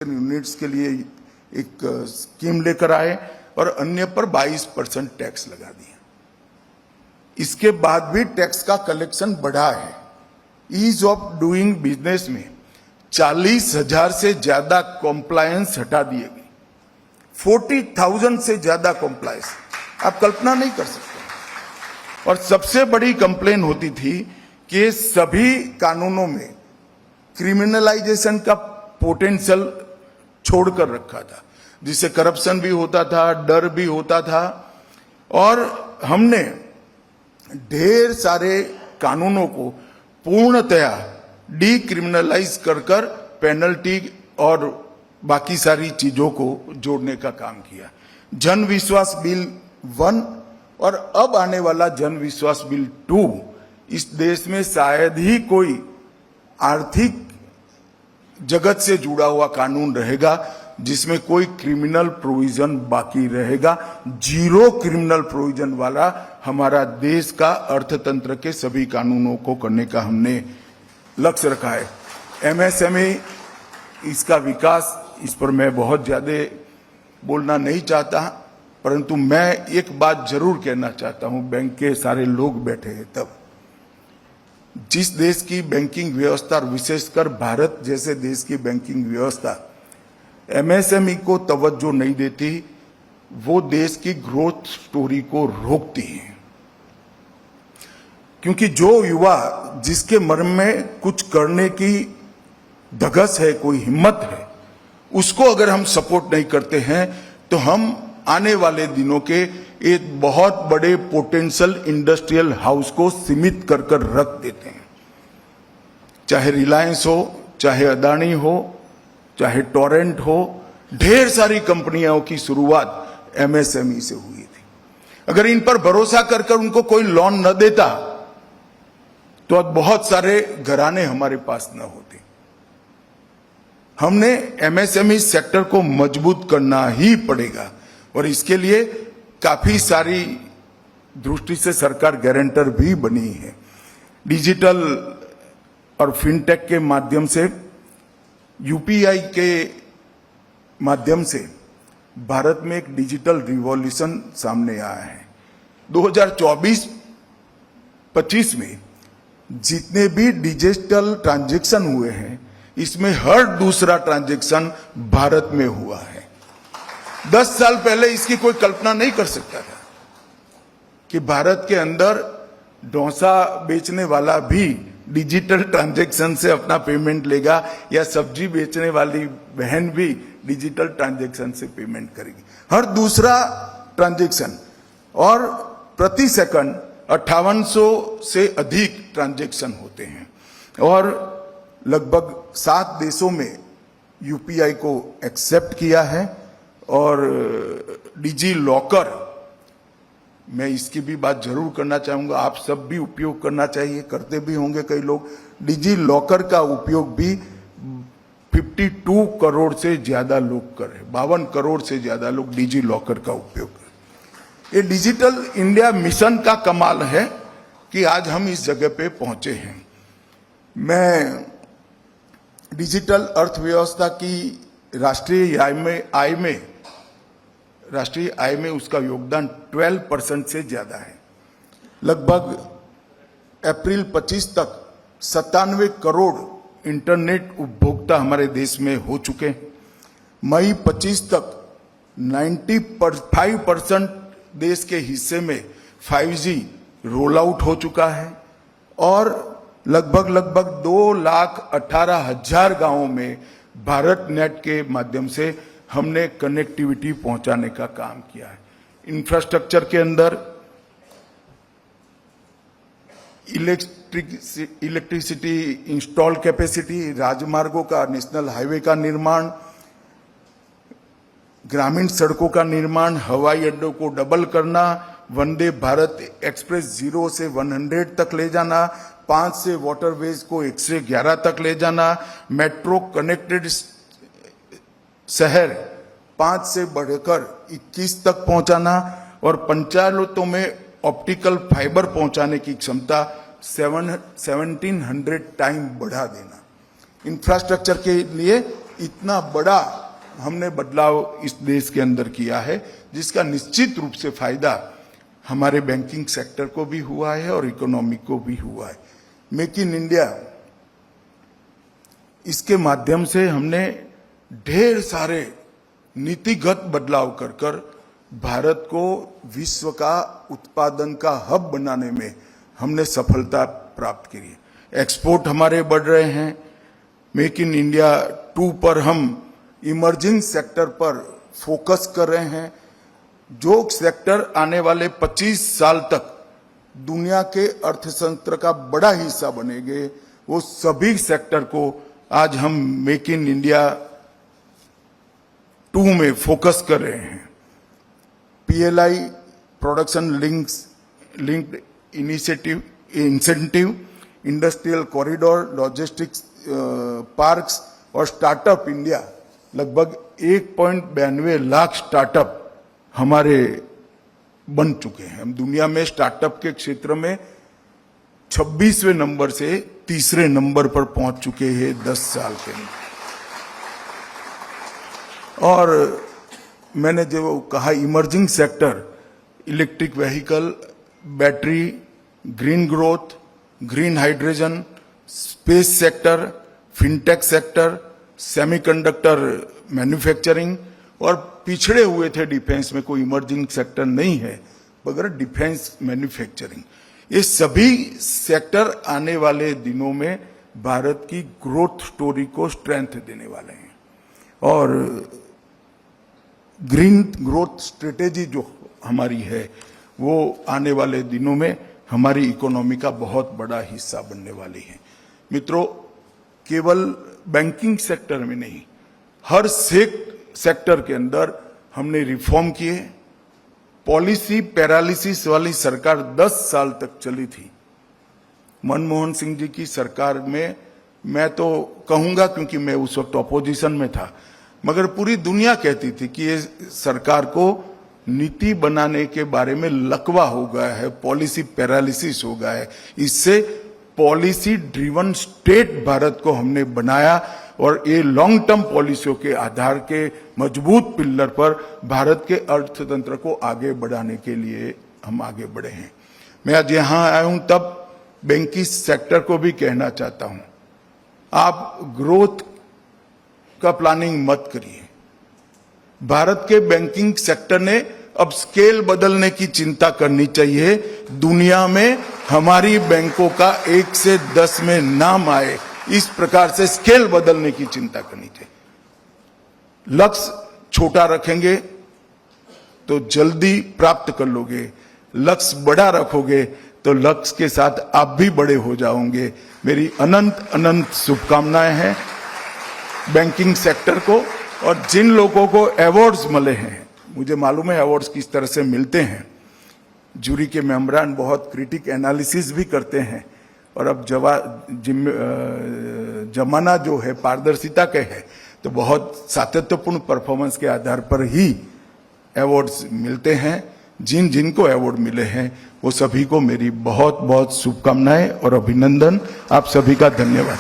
Units के लिए एक स्कीम लेकर आए और अन्य पर 22% टैक्स लगा दिया। इसके बाद भी टैक्स का कलेक्शन बढ़ा है। ईज ऑफ डूइंग बिजनेस में 40,000 से ज्यादा कॉम्प्लायंस हटा दिए गए। 40,000 से ज्यादा कॉम्प्लायंस आप कल्पना नहीं कर सकते। और सबसे बड़ी कंप्लेन होती थी कि सभी कानूनों में क्रिमिनलाइजेशन का पोटेंशियल छोड़कर रखा था, जिससे करप्शन भी होता था, डर भी होता था। और हमने ढेर सारे कानूनों को पूर्णतया डीक्रिमिनलाइज कर पेनल्टी और बाकी सारी चीजों को जोड़ने का काम किया। जन विश्वास बिल 1 और अब आने वाला जन विश्वास बिल 2 इस देश में शायद ही कोई आर्थिक जगत से जुड़ा हुआ कानून रहेगा जिसमें कोई क्रिमिनल प्रोविजन बाकी रहेगा। जीरो क्रिमिनल प्रोविजन वाला हमारा देश का अर्थतंत्र के सभी कानूनों को करने का हमने लक्ष्य रखा है। एमएसएमई, इसका विकास, इस पर मैं बहुत ज्यादा बोलना नहीं चाहता, परंतु मैं एक बात जरूर कहना चाहता हूं। बैंक के सारे लोग बैठे हैं, तब जिस देश की बैंकिंग व्यवस्था, विशेषकर भारत जैसे देश की बैंकिंग व्यवस्था एमएसएमई को तवज्जो नहीं देती, वो देश की ग्रोथ स्टोरी को रोकती है। क्योंकि जो युवा जिसके मन में कुछ करने की धगस है, कोई हिम्मत है, उसको अगर हम सपोर्ट नहीं करते हैं तो हम आने वाले दिनों के एक बहुत बड़े पोटेंशियल इंडस्ट्रियल हाउस को सीमित कर रख देते हैं। चाहे रिलायंस हो, चाहे अदानी हो, चाहे टोरेंट हो, ढेर सारी कंपनियों की शुरुआत एमएसएमई से हुई थी। अगर इन पर भरोसा कर उनको कोई लोन न देता तो अब बहुत सारे घराने हमारे पास न होते। हमने एमएसएमई सेक्टर को मजबूत करना ही पड़ेगा और इसके लिए काफी सारी दृष्टि से सरकार गारंटर भी बनी है। डिजिटल और फिनटेक के माध्यम से, यूपीआई के माध्यम से भारत में एक डिजिटल रिवॉल्यूशन सामने आया है। 2024-25 में जितने भी डिजिटल ट्रांजैक्शन हुए हैं, इसमें हर दूसरा ट्रांजैक्शन भारत में हुआ है। 10 साल पहले इसकी कोई कल्पना नहीं कर सकता था कि भारत के अंदर डोसा बेचने वाला भी डिजिटल ट्रांजैक्शन से अपना पेमेंट लेगा, या सब्जी बेचने वाली बहन भी डिजिटल ट्रांजैक्शन से पेमेंट करेगी। हर दूसरा ट्रांजैक्शन, और प्रति सेकंड 5800 से अधिक ट्रांजैक्शन होते हैं। और लगभग 7 देशों में यूपीआई को एक्सेप्ट किया है। और डिजी लॉकर, मैं इसकी भी बात जरूर करना चाहूंगा, आप सब भी उपयोग करना चाहिए, करते भी होंगे कई लोग। डिजी लॉकर का उपयोग भी 52 करोड़ से ज्यादा लोग कर रहे, 52 करोड़ से ज्यादा लोग डिजी लॉकर का उपयोग कर। ये डिजिटल इंडिया मिशन का कमाल है कि आज हम इस जगह पे पहुंचे हैं। मैं डिजिटल अर्थव्यवस्था की राष्ट्रीय आय में उसका योगदान 12% से ज्यादा है। लगभग अप्रैल 25 तक 97 करोड़ इंटरनेट उपभोक्ता हमारे देश में हो चुके। मई 25 तक 95% देश के हिस्से में 5G रोल आउट हो चुका है। और लगभग 2,18,000 गांवों में भारत नेट के माध्यम से हमने कनेक्टिविटी पहुंचाने का काम किया है। इंफ्रास्ट्रक्चर के अंदर इलेक्ट्रिसिटी इंस्टॉल कैपेसिटी, राजमार्गों का, नेशनल हाईवे का निर्माण, ग्रामीण सड़कों का निर्माण, हवाई अड्डों को डबल करना, वंदे भारत एक्सप्रेस 0 से 100 तक ले जाना, 5 से वाटरवेज को 111 तक ले जाना, मेट्रो कनेक्टेड शहर 5 से बढ़कर 21 तक पहुंचाना, और पंचायतों में ऑप्टिकल फाइबर पहुंचाने की क्षमता 1700 टाइम बढ़ा देना। इंफ्रास्ट्रक्चर के लिए इतना बड़ा हमने बदलाव इस देश के अंदर किया है, जिसका निश्चित रूप से फायदा हमारे बैंकिंग सेक्टर को भी हुआ है और इकोनॉमी को भी हुआ है। मेक इन इंडिया, इसके माध्यम से हमने ढेर सारे नीतिगत बदलाव कर कर भारत को विश्व का उत्पादन का हब बनाने में हमने सफलता प्राप्त की है। एक्सपोर्ट हमारे बढ़ रहे हैं। मेक इन इंडिया 2 पर हम इमर्जिंग सेक्टर पर फोकस कर रहे हैं। जो सेक्टर आने वाले 25 साल तक दुनिया के अर्थतंत्र का बड़ा हिस्सा बनेंगे, वो सभी सेक्टर को आज हम मेक इन इंडिया 2 में फोकस कर रहे हैं। PLI production linked incentive, industrial corridor, logistics parks और स्टार्टअप इंडिया, लगभग 1.92 लाख स्टार्टअप हमारे बन चुके हैं। हम दुनिया में स्टार्टअप के क्षेत्र में 26वें नंबर से 3रे नंबर पर पहुंच चुके हैं 10 साल के लिए। और मैंने जो कहा emerging sector, electric vehicle, battery, green growth, green hydrogen, space sector, fintech sector, semiconductor manufacturing, और पिछड़े हुए थे डिफेंस में, कोई इमर्जिंग सेक्टर नहीं है मगर डिफेंस मैन्युफैक्चरिंग। ये सभी सेक्टर आने वाले दिनों में भारत की ग्रोथ स्टोरी को स्ट्रेंथ देने वाले हैं। और ग्रीन ग्रोथ स्ट्रेटेजी जो हमारी है, वो आने वाले दिनों में हमारी इकोनॉमी का बहुत बड़ा हिस्सा बनने वाली है। मित्रों, केवल बैंकिंग सेक्टर में नहीं, हर सेक्टर के अंदर हमने रिफॉर्म किए। पॉलिसी पैरालिसिस वाली सरकार 10 साल तक चली थी। मनमोहन सिंह जी की सरकार में, मैं तो कहूंगा क्योंकि मैं उस वक्त ऑपोजिशन में था, मगर पूरी दुनिया कहती थी कि ये सरकार को नीति बनाने के बारे में लकवा हो गया है, पॉलिसी पैरालिसिस हो गया है। इससे पॉलिसी ड्रिवन स्टेट भारत को हमने बनाया और ये लॉन्ग टर्म पॉलिसियों के आधार के मजबूत पिलर पर भारत के अर्थतंत्र को आगे बढ़ाने के लिए हम आगे बढ़े हैं। मैं आज यहां आया हूं तब बैंकिंग सेक्टर को भी कहना चाहता हूं, आप ग्रोथ का प्लानिंग मत करिए। भारत के बैंकिंग सेक्टर ने अब स्केल बदलने की चिंता करनी चाहिए। दुनिया में हमारी बैंकों का 1 से 10 में नाम आए, इस प्रकार से स्केल बदलने की चिंता करनी चाहिए। लक्ष्य छोटा रखेंगे तो जल्दी प्राप्त कर लोगे, लक्ष्य बड़ा रखोगे तो लक्ष्य के साथ आप भी बड़े हो जाओगे। मेरी अनंत अनंत शुभकामनाएं हैं बैंकिंग सेक्टर को। और जिन लोगों को अवार्ड्स मिले हैं, मुझे मालूम है अवार्ड्स किस तरह से मिलते हैं, जूरी के मेंबरान बहुत क्रिटिक एनालिसिस भी करते हैं। और अब जमाना जो है पारदर्शिता के है, तो बहुत सातत्यपूर्ण परफॉर्मेंस के आधार पर ही अवार्ड्स मिलते हैं। जिन जिनको अवार्ड मिले हैं वो सभी को मेरी बहुत बहुत शुभकामनाएं और अभिनंदन। आप सभी का धन्यवाद।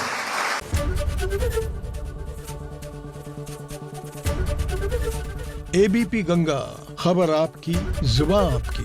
एबीपी गंगा, खबर आपकी, जुबान आपकी।